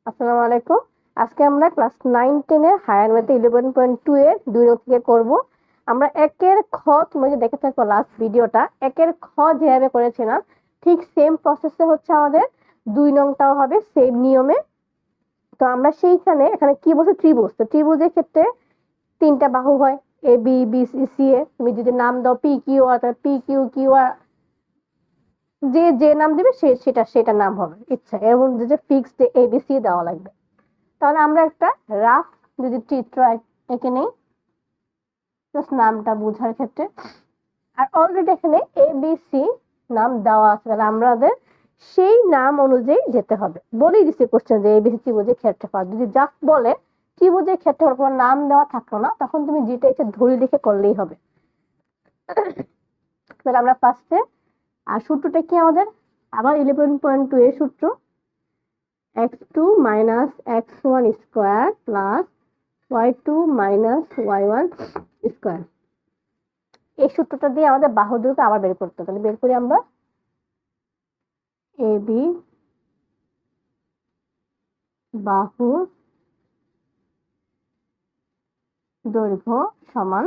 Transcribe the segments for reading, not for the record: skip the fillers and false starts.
আসসালামু আলাইকুম। আজকে আমরা ক্লাস 9-10 এর হায়ার ম্যাথে 11.2 এর 2 নং থেকে করব। আমরা একের খ, তুমি যে দেখে থাকো লাস্ট ভিডিওটা, একের খ যেভাবে করেছিলাম ঠিক সেম প্রসেসে হচ্ছে আমাদের 2 নংটাও হবে সেম নিয়মে। তো আমরা সেইখানে এখানে কি বলছে, ত্রিভুজ। তো ত্রিভুজের ক্ষেত্রে তিনটা বাহু হয়, A B B C C এ। তুমি যদি নাম দাও পি কিউ আর, তাহলে পি কিউ কিউ আর, যে যে নাম দিবে সেটা সেটা নাম হবে ইচ্ছা, এবং যে ফিক্সড এ বি সি দেওয়া লাগবে। তাহলে আমরা একটা রাফ যদি চিত্র এঁকে নেই জাস্ট নামটা বোঝার ক্ষেত্রে। আর অলরেডি এখানে এ বি সি নাম দেওয়া আছে, তাহলে আমাদের সেই নাম অনুযায়ী যেতে হবে। বলেই দিচ্ছে কোশ্চেন যে এবিসি ত্রিভুজের ক্ষেত্রফল। যদি জাস্ট বলে ত্রিভুজের ক্ষেত্রফল কোনো নাম দেওয়া থাকলো না, তখন তুমি যেটা এসে ধরি লিখে করলেই হবে। তাহলে আমরা ফার্স্টে, আর সূত্রটা কি আমাদের, আবার 11.2 এর সূত্র, x2 minus x1 square plus y2 minus y1 square. এই সূত্রটা দিয়ে আমাদের বাহু দৈর্ঘ্য আবার বের করতে হবে। তাহলে বের করি আমরা, এ বি বাহুর দৈর্ঘ্য সমান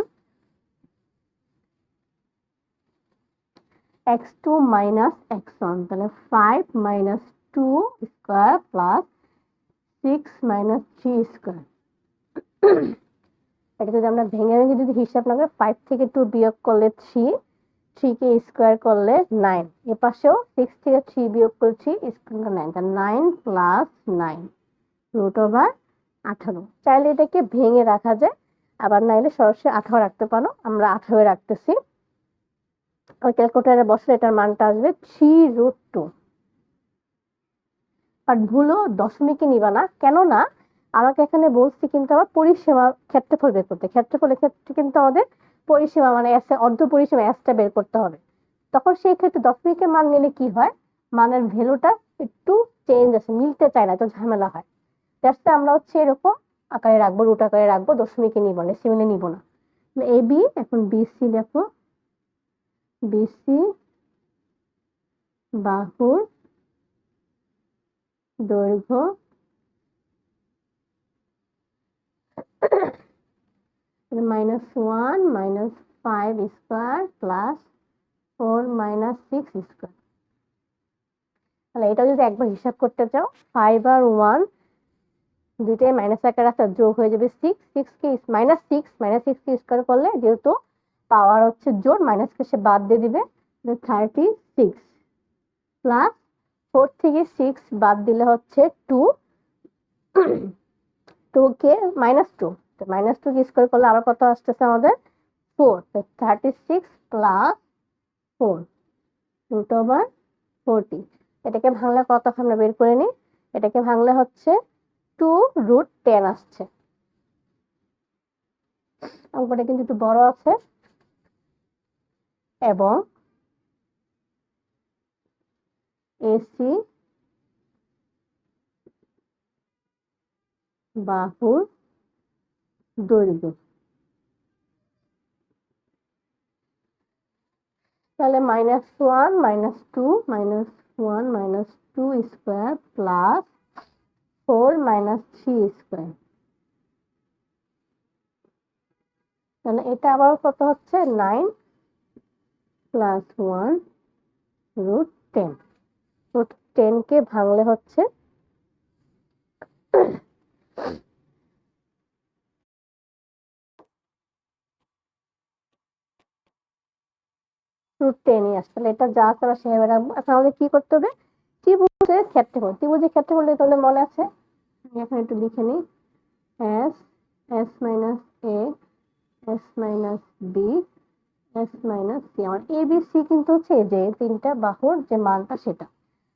x2 minus x1, তাহলে 5 minus 2 square plus 6 minus 3 square. এটা যদি আমরা ভেঙে ভেঙে যদি হিসাব না করে, 5 থেকে 2 বিয়োগ করলে 3, 3 কে স্কোয়ার করলে 9, এ পাশেও 6 থেকে 3 বিয়োগ করছি, স্কোয়ার 9, তাহলে 9 প্লাস 9 রুট ওভার 18। চাইলে এটাকে ভেঙে রাখা যায়, আবার নাইলে সরাসরি 18 রাখতে পারো। আমরা 18 রাখতেছি। ওই ক্যালকুলেটারে বসলে এটার মানটা আসবে 3√2। আর ভুলও দশমিকে নিবা না, কেননা আমাকে এখানে বলছি কিন্তু আবার পরিসীমা ক্ষেত্রফল বের করতে। ক্ষেত্রফলের ক্ষেত্রে কিন্তু আমাদের পরিসীমা মানে অর্ধ পরিসীমা এসটা বের করতে হবে। তখন সেই ক্ষেত্রে দশমিকের মান নিলে কি হয়, মানের ভ্যালুটা একটু চেঞ্জ আছে, মিলতে চায় না, তো ঝামেলা হয়। দ্যাটস আমরা হচ্ছে এরকম আকারে রাখবো, রুট আকারে রাখবো, দশমিকে নিব না, সিমিলে নিব না। এ বি, এখন বিসি দেখো, বিসি বাহুর দৈর্ঘ্য -1 -5 স্কোয়ার প্লাস 4 -6 স্কোয়ার। তাহলে এটা যদি একবার হিসাব করতে চাও, 5 আর 1 দুইটাই মাইনাস আকারে রাখতে যোগ হয়ে যাবে 6, 6 কে -6 কে স্কোয়ার করলে, যেহেতু পাওয়ার হচ্ছে জোড়, মাইনাস কে সে বাদ দিয়ে দিবে, 36 প্লাস 4 থেকে 6 বাদ দিলে হচ্ছে 2, 2 কে -2, -2 কে স্কোয়ার করলে আবার কত আসতেছে আমাদের 4, 36 প্লাস 4 রুট ওভার 40। এটাকে ভাঙলে কত আমরা বের করে নিই, এটাকে ভাঙলে হচ্ছে 2√10 আসছে। অঙ্কটা কিন্তু একটু বড় আছে। এবং এসি বাহুর দৈর্ঘ্য, তাহলে -1 -2 স্কোয়ার প্লাস 4 -3 স্কোয়ার। তাহলে এটা আবার কত হচ্ছে 9 প্লাস 1 √10। রুট 10 কে ভাঙলে হচ্ছে √10 আসছে। তাহলে এটা যা আছে সেভাবে রাখবো। এখন আমাদের কি করতে হবে, ত্রিভুজের ক্ষেত্রফল। ত্রিভুজের ক্ষেত্রফল তাহলে মনে আছে, এখন একটু লিখে নিই, S, S minus A, S minus B, S minus C. আমার এ বি সি কিন্তু হচ্ছে এই যে তিনটা বাহুর যে মানটা সেটা।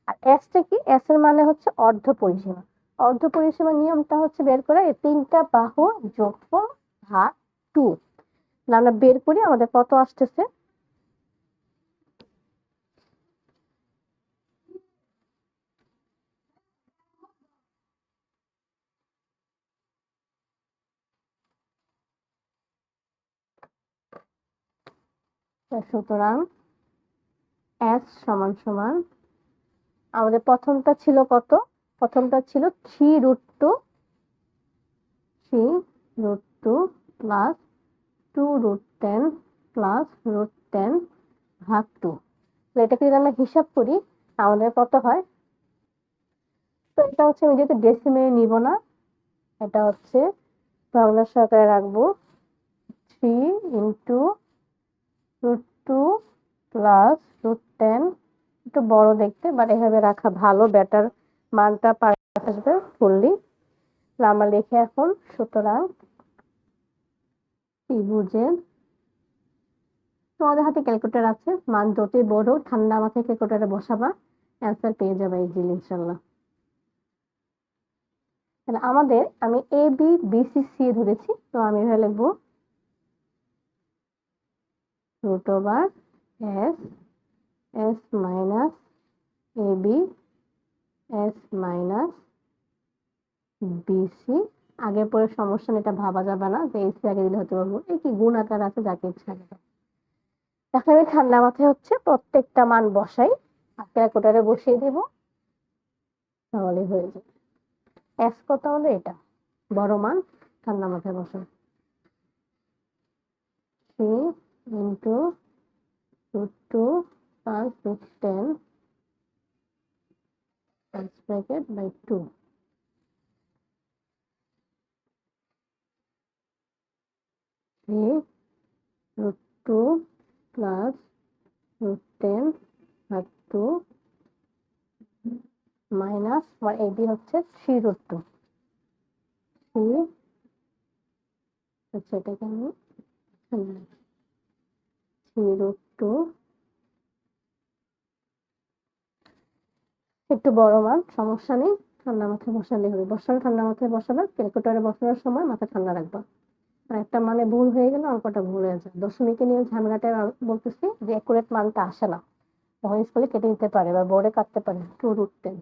আর এসটা কি, এস এর মানে হচ্ছে অর্ধ পরিসীমা। অর্ধ পরিসীমার নিয়মটা হচ্ছে বের করে এই তিনটা বাহুর যোগফল ভাগ 2। আমরা বের করি আমাদের কত আসতেছে, সুতরাং এস সমান সমান আমাদের প্রথমটা ছিল কত, প্রথমটা ছিল 3√2 প্লাস 2√10 প্লাস √10 ভাগ 2। এটাকে যদি আমরা হিসাব করি আমাদের কত হয়? তো এটা হচ্ছে আমি যেহেতু ডেসিমেলে নিব না, এটা হচ্ছে ভগ্নাংশ আকারে রাখবো। 3 ইন্টু √2 প্লাস √10, একটু বড় দেখতে, বাট এভাবে রাখা ভালো, বেটার, মানটা পার আসবে ফুললি। আমরা লিখে এখন, সুতরাং ত্রিভুজের, তোমাদের হাতে ক্যালকুলেটর আছে, মান যতই বড় ঠান্ডা মাথায় ক্যালকুলেটরে বসাবা, অ্যান্সার পেয়ে যাবে ইজিলি ইনশাল্লাহ। তাহলে আমাদের, আমি A B B C C ধরেছি, তো আমি এভাবে লিখবো √s s minus A B s minus BC. আগে পরে সমস্যা নেই, এটা ভাবা যাবে না যে এসি আগে দিলে হতে পারবো, এই কি গুণ আকার আছে, যাকে ইচ্ছা আগে। এখন আমি ঠান্ডা মাথায় হচ্ছে প্রত্যেকটা মান বসাই, ক্যালকুলেটরে বসিয়ে দিব, তাহলে হয়ে যাবে। এস কত হলো? এটা বড় মান, ঠান্ডা মাথায় বসাই। 3 into √2 plus √10 bracket by 2। √2 plus √10 ভাগ 2 মাইনাস, আমার এবি হচ্ছে 3√2। এটাকে আমি 3√2, একটু বড় মান, সমস্যা নেই, ঠান্ডা মাথায় বসালে হবে। ঠান্ডা মাথায় বসাবে, ক্যালকুলেটরে বসানোর সময় মাথা ঠান্ডা রাখবা। আর একটা মানে ভুল হয়ে গেলে অঙ্কটা ভুল হয়ে যায়। দশমিকে নিয়ে ঝামেলাটা বলতেছি যে একুরেট মানটা আসে না, তখন স্কুলে কেটে দিতে পারে বা বোর্ডে কাটতে পারে 2√10।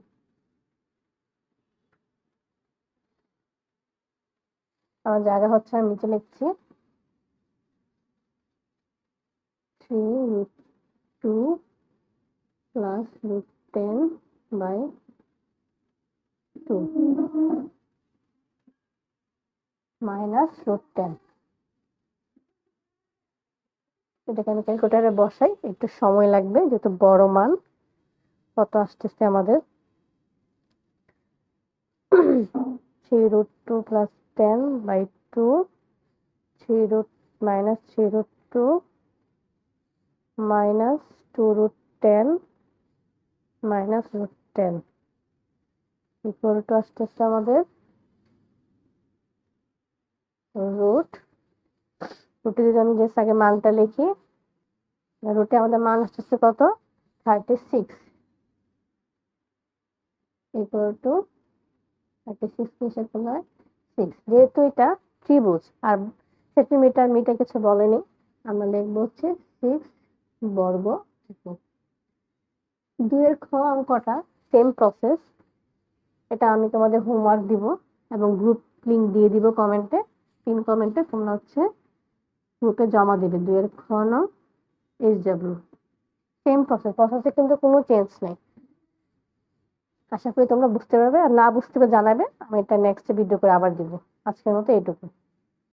আমার জায়গা হচ্ছে, আমি নিচে লিখছি 3√2 প্লাস √10 বাই 2 মাইনাস √10। এটাকে আমি ক্যালকুলেটরে বসাই, একটু সময় লাগবে যেহেতু বড় মান। কত আসতেছে আমাদের? 3√2 plus 10 by 2 minus 3√2 minus 2√10 minus √10 equal to আসতেছে আমাদের রুটে যদি আমি জাস্ট আগে মানটা লিখি, রুটে আমাদের মান আসতেছে কত? 36 ইকুয়াল টু 36 হিসেব করলে হয় 6। যেহেতু এটা ত্রিভুজ আর সেন্টিমিটার মিটার কিছু বলেনি, আমরা লিখবো হচ্ছে 6 বর্গ। 2 এর খ অঙ্কটা সেম প্রসেস, এটা আমি তোমাদের হোমওয়ার্ক দিব এবং গ্রুপ লিংক দিয়ে দিব কমেন্টে, পিন কমেন্টে। তোমরা হচ্ছে গ্রুপে জমা দেবে 2 এর খ নং SW। সেম প্রসেসে কিন্তু কোনো চেঞ্জ নেই। আশা করি তোমরা বুঝতে পারবে, আর না বুঝতে পারলে জানাবে, আমি এটা নেক্সট ভিডিও করে আবার দিব। আজকের মতো এইটুকু।